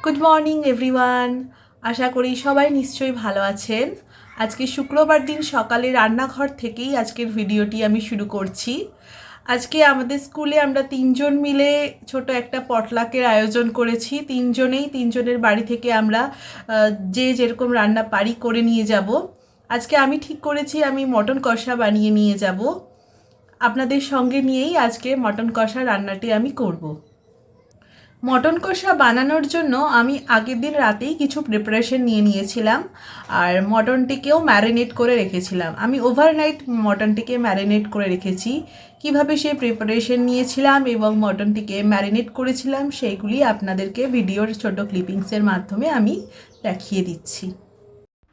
Good morning everyone. আশা করি সবাই নিশ্চয়ই ভালো আছেন। আজকে শুক্রবার দিন সকালে রান্নাঘর থেকেই আজকের ভিডিওটি আমি শুরু করছি। আজকে আমাদের স্কুলে আমরা তিনজন মিলে ছোট একটা পটলাকের আয়োজন করেছি। তিনজনের বাড়ি থেকে আমরা যে যেরকম রান্না পারি করে নিয়ে যাব। আজকে আমি ঠিক করেছি আমি মটন কষা বানিয়ে নিয়ে যাব। আপনাদের সঙ্গে নিয়েই আজকে মটন কষা রান্নাটি আমি করব। মটন কষা বানানোর জন্য আমি আগের দিন রাতেই কিছু প্রিপারেশন নিয়ে নিয়েছিলাম আর মটনটিকেও ম্যারিনেট করে রেখেছিলাম। আমি ওভারনাইট মটনটিকে ম্যারিনেট করে রেখেছি। কিভাবে সেই প্রিপারেশন নিয়েছিলাম এবং মটনটিকে ম্যারিনেট করেছিলাম সেইগুলি আপনাদেরকে ভিডিওর ছোট ক্লিপিংসের মাধ্যমে আমি দেখিয়ে দিচ্ছি।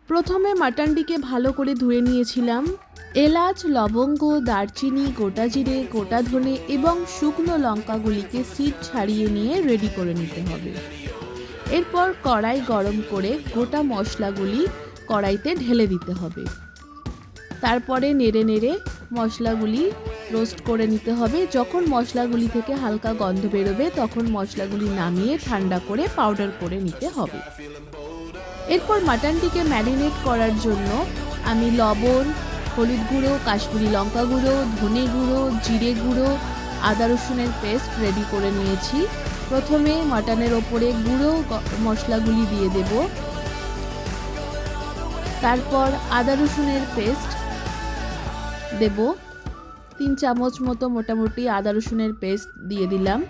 প্রথমে মাটনটিকে ভালো করে ধুয়ে নিয়েছিলাম। এলাচ, লবঙ্গ, দারচিনি, গোটা জিরে, গোটা ধনে এবং শুকনো লঙ্কাগুলিকে সিড ছাড়িয়ে নিয়ে রেডি করে নিতে হবে। এরপর কড়াই গরম করে গোটা মশলাগুলি কড়াইতে ঢেলে দিতে হবে। তারপরে নেড়ে নেড়ে মশলাগুলি রোস্ট করে নিতে হবে। যখন মশলাগুলি থেকে হালকা গন্ধ বেরোবে তখন মশলাগুলি নামিয়ে ঠান্ডা করে পাউডার করে নিতে হবে। এরপর মাটনটিকে ম্যারিনেট করার জন্য আমি লবণ, হলুদ গুঁড়ো, কাশ্মীরি লঙ্কা গুঁড়ো, ধনে গুঁড়ো, জিরে গুঁড়ো, আদা রসুনের পেস্ট রেডি করে নিয়েছি। প্রথমে মাটনের ওপরে গুঁড়ো মশলাগুলি দিয়ে দেব। তারপর আদা রসুনের পেস্ট দেব। 3 চামচ মতো মোটামুটি আদা রসুনের পেস্ট দিয়ে দিলাম।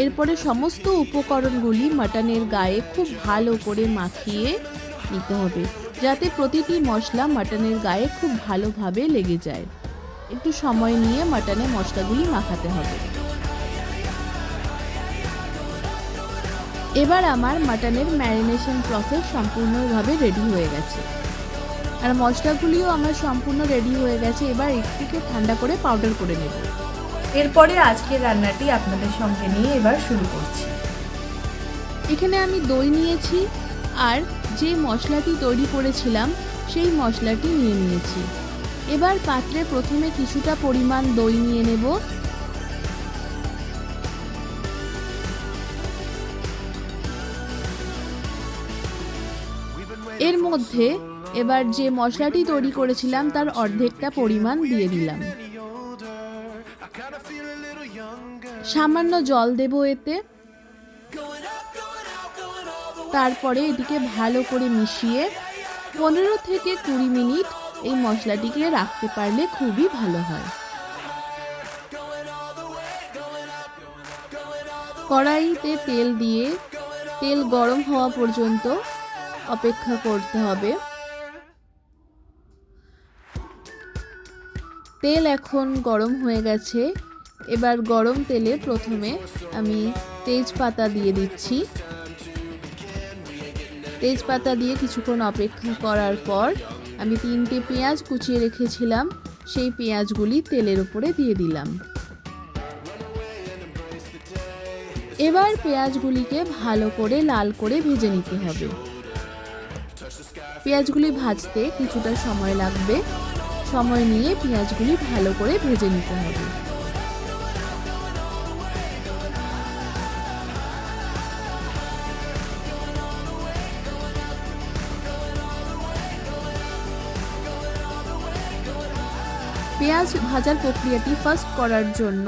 এরপরে সমস্ত উপকরণগুলি মাটনের গায়ে খুব ভালো করে মাখিয়ে নিতে হবে, যাতে প্রতিটি মশলা মাটনের গায়ে খুব ভালোভাবে লেগে যায়। একটু সময় নিয়ে মাটনে মশলাগুলি মাখাতে হবে। এবার আমার মাটনের ম্যারিনেশন প্রসেস সম্পূর্ণভাবে রেডি হয়ে গেছে আর মশলাগুলিও আমার সম্পূর্ণ রেডি হয়ে গেছে। এবার একটুকে ঠান্ডা করে পাউডার করে নেব। এরপরে আজকের রান্নাটি আপনাদের সঙ্গে নিয়ে এবার শুরু করছি। এখানে আমি দই নিয়েছি আর যে মশলাটি তৈরি করেছিলাম সেই মশলাটি নিয়ে নিয়েছি। এবার পাত্রে প্রথমে কিছুটা পরিমাণ দই নিয়ে নেব। এর মধ্যে এবার যে মশলাটি তৈরি করেছিলাম তার অর্ধেকটা পরিমাণ দিয়ে দিলাম। সামান্য জল দেব এতে। তারপরে এটিকে ভালো করে মিশিয়ে 15 থেকে 20 মিনিট এই মশলাটিকে রাখতে পারলে খুবই ভালো হয়। কড়াইতে তেল দিয়ে তেল গরম হওয়া পর্যন্ত অপেক্ষা করতে হবে। তেল এখন গরম হয়ে গেছে। এবার গরম তেলে প্রথমে আমি তেজপাতা দিয়ে দিচ্ছি। তেজপাতা দিয়ে কিছুক্ষণ অপেক্ষা করার পর আমি 3টে পেঁয়াজ কুচিয়ে রেখেছিলাম, সেই পেঁয়াজগুলি তেলের উপরে দিয়ে দিলাম। এবার পেঁয়াজগুলিকে ভালো করে লাল করে ভেজে নিতে হবে। পেঁয়াজগুলি ভাজতে কিছুটা সময় লাগবে। সময় নিয়ে পেঁয়াজগুলি ভালো করে ভেজে নিতে হবে। পেঁয়াজ ভাজার প্রক্রিয়াটি ফাস্ট করার জন্য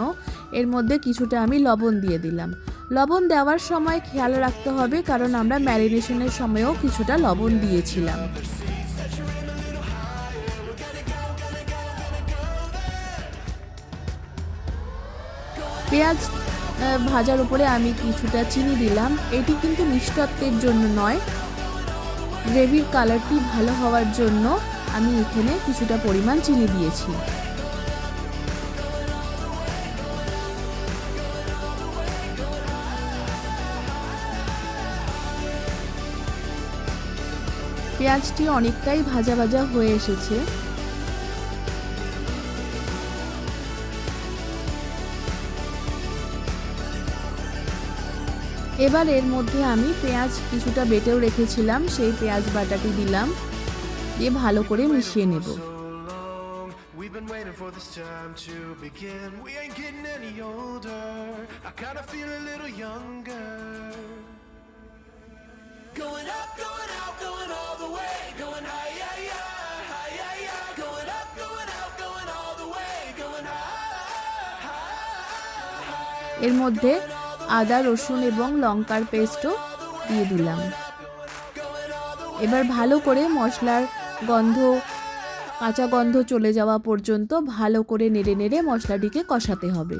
এর মধ্যে কিছুটা আমি লবণ দিয়ে দিলাম। লবণ দেওয়ার সময় খেয়াল রাখতে হবে, কারণ আমরা ম্যারিনেশনের সময়ও কিছুটা লবণ দিয়েছিলাম। পেঁয়াজ ভাজার উপরে আমি কিছুটা চিনি দিলাম। এটি কিন্তু মিষ্টত্বের জন্য নয়, গ্রেভির কালারটি ভালো হওয়ার জন্য আমি এখানে কিছুটা পরিমাণ চিনি দিয়েছি। পেঁয়াজটি অনেকটাই ভাজা ভাজা হয়ে এসেছে। এবার এর মধ্যে আমি পেঁয়াজ কিছুটা বেটেও রেখেছিলাম, সেই পেঁয়াজ বাটাটি দিলাম, দিয়ে ভালো করে মিশিয়ে নেব। এর মধ্যে আদা রসুন এবং লঙ্কার পেস্টও দিয়ে দিলাম। এবার ভালো করে মশলার কাঁচা গন্ধ চলে যাওয়া পর্যন্ত ভালো করে নেড়ে নেড়ে মশলাটিকে কষাতে হবে।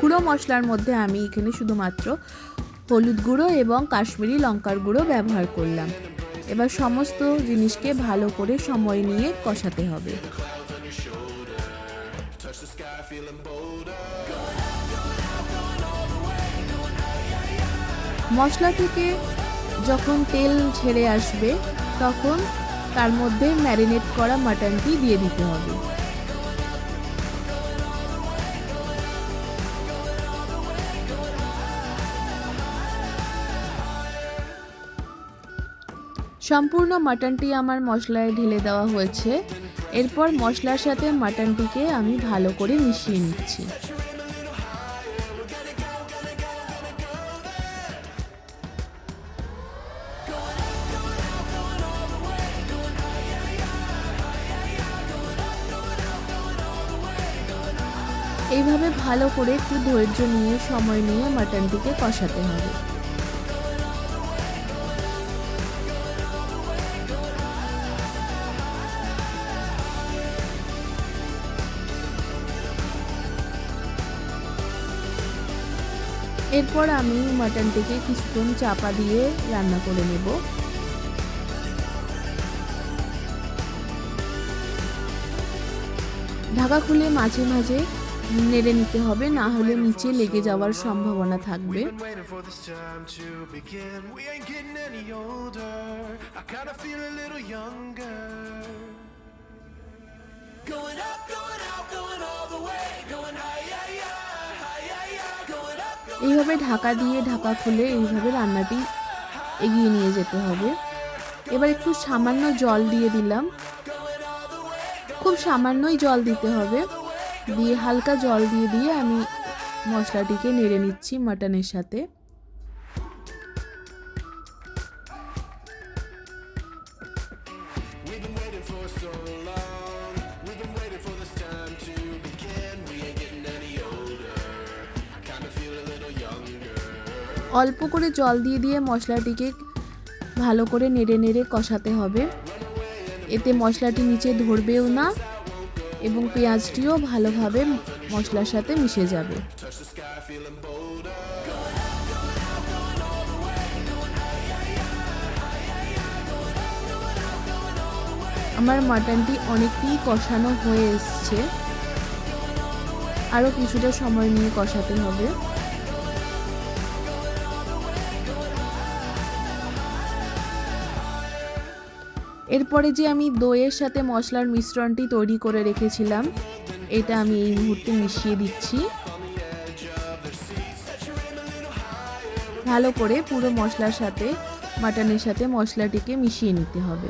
গুঁড়ো মশলার মধ্যে আমি এখানে শুধুমাত্র হলুদ গুঁড়ো এবং কাশ্মীরি লঙ্কার গুঁড়ো ব্যবহার করলাম। এবার সমস্ত জিনিসকে ভালো করে সময় নিয়ে কষাতে হবে। মশলা থেকে যখন তেল ছেড়ে আসবে তখন তার মধ্যে ম্যারিনেট করা মাটনটি দিয়ে দিতে হবে। সম্পূর্ণ মাটনটি আমার মশলায় ঢেলে দেওয়া হয়েছে। এরপর মশলার সাথে মাটনটিকে আমি ভালো করে মিশিয়ে নিচ্ছি। এইভাবে ভালো করে একটু ধৈর্য নিয়ে সময় নিয়ে মাটনটিকে কষাতে হবে। এরপর আমি মাটনটিকে কিছুক্ষণ চাপা দিয়ে রান্না করে নেব। ঢাকা খুলে মাঝে মাঝে নেড়ে নিতে হবে, না হলে নিচে লেগে যাওয়ার সম্ভাবনা থাকবে। এইভাবে ঢাকা দিয়ে ঢাকা খুলে এইভাবে রান্নাটি এগিয়ে নিয়ে যেতে হবে। এবার একটু সামান্য জল দিয়ে দিলাম, খুব সামান্যই জল দিতে হবে। দিয়ে হালকা জল দিয়ে আমি মশলাটিকে নেড়ে নিচ্ছি মাটনের সাথে। অল্প করে জল দিয়ে মশলাটিকে ভালো করে নেড়ে নেড়ে কষাতে হবে। এতে মশলাটি নিচে ধরবেও না এবং পেঁয়াজটিও ভালোভাবে মশলার সাথে মিশে যাবে। আমার মাটনটি অনেকটাই কষানো হয়ে এসছে, আরও কিছুটা সময় নিয়ে কষাতে হবে। এরপরে যে আমি দইয়ের সাথে মশলার মিশ্রণটি তৈরি করে রেখেছিলাম, এটা আমি এই মুহূর্তে মিশিয়ে দিচ্ছি। ভালো করে পুরো মশলার সাথে মাটনের সাথে মশলাটিকে মিশিয়ে নিতে হবে।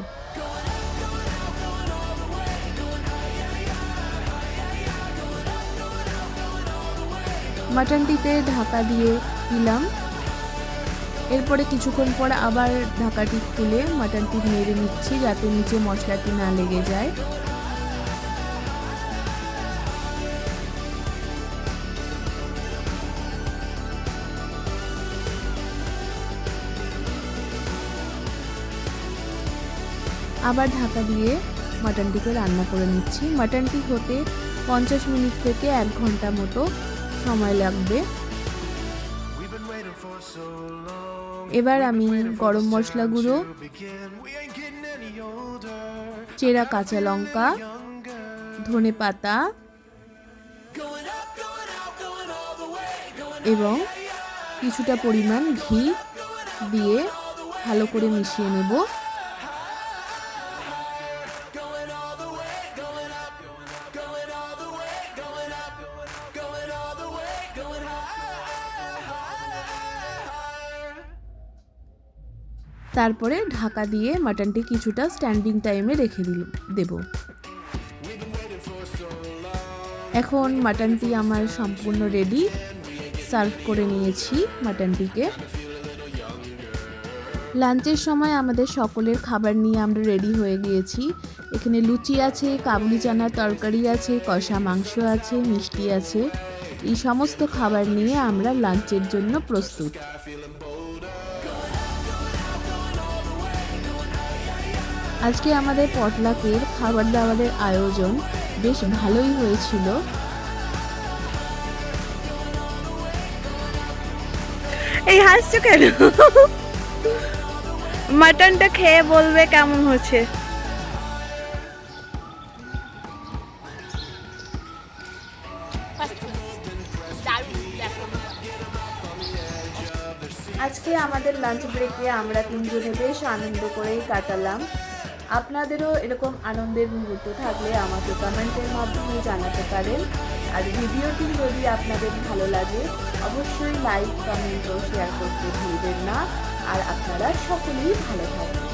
মাটনটিতে ঢাকা দিয়ে দিলাম। এরপরে কিছুক্ষণ পর আবার ঢাকাটি খুলে মাটনটি নেড়ে নিচ্ছি যাতে নিচে মশলাটি না লেগে যায়। আবার ঢাকা দিয়ে মাটনটিকে রান্না করে নিচ্ছি। মাটনটি হতে 50 মিনিট থেকে 1 ঘন্টা মতো সময় লাগবে। এবার আমি গরম মশলা গুঁড়ো, চেরা কাঁচা লঙ্কা, ধনেপাতা এবং কিছুটা পরিমাণ ঘি দিয়ে ভালো করে মিশিয়ে নেব। তারপরে ঢাকা দিয়ে মাটনটি কিছুটা স্ট্যান্ডিং টাইমে রেখে দেব। এখন মাটনটি আমার সম্পূর্ণ রেডি। সার্ভ করে নিয়েছি মাটনটিকে। লাঞ্চের সময় আমাদের সকলের খাবার নিয়ে আমরা রেডি হয়ে গিয়েছি। এখানে লুচি আছে, কাবুলি চানার তরকারি আছে, কষা মাংস আছে, মিষ্টি আছে। এই সমস্ত খাবার নিয়ে আমরা লাঞ্চের জন্য প্রস্তুত। আজকে আমাদের পটলাকের খাবার দাবারের আয়োজন বেশ ভালোই হয়েছিল। এই হাসছো কেন? মাটনটা খেয়ে বলবে কেমন হচ্ছে। আজকে আমাদের লাঞ্চ ব্রেকে আমরা তিনজনে বেশ আনন্দ করেই কাটালাম। আপনাদেরও এরকম আনন্দের মুহূর্ত থাকলে আমাকে কমেন্টের মাধ্যমে জানাতে পারেন। আর ভিডিওটি যদি আপনাদের ভালো লাগে অবশ্যই লাইক, কমেন্ট ও শেয়ার করতে ভুলবেন না। আর আপনারা সকলেই ভালো থাকবেন।